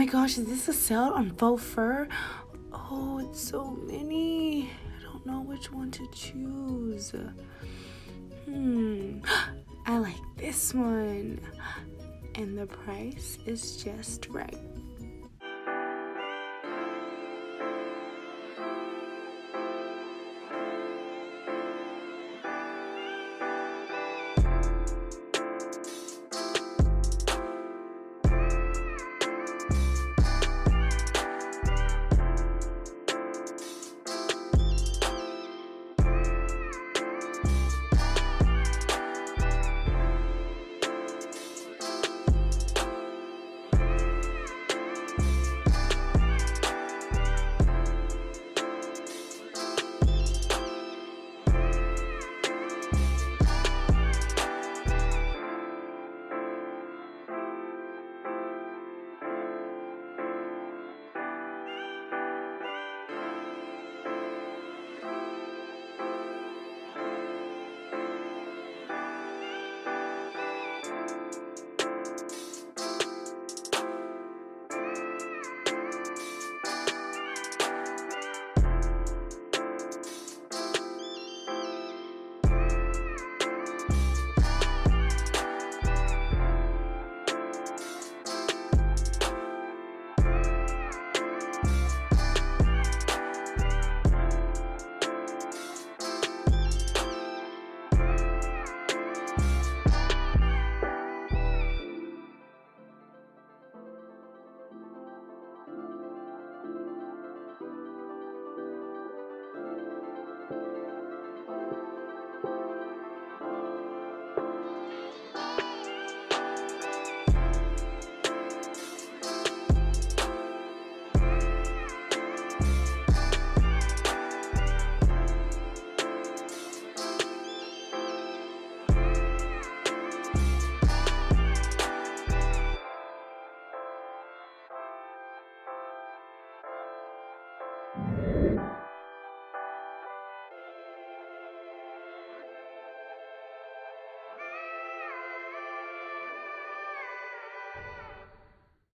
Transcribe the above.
gosh, is this a sale on faux fur? Oh, it's so many. I don't know which one to choose. I like this one. And the price is just right.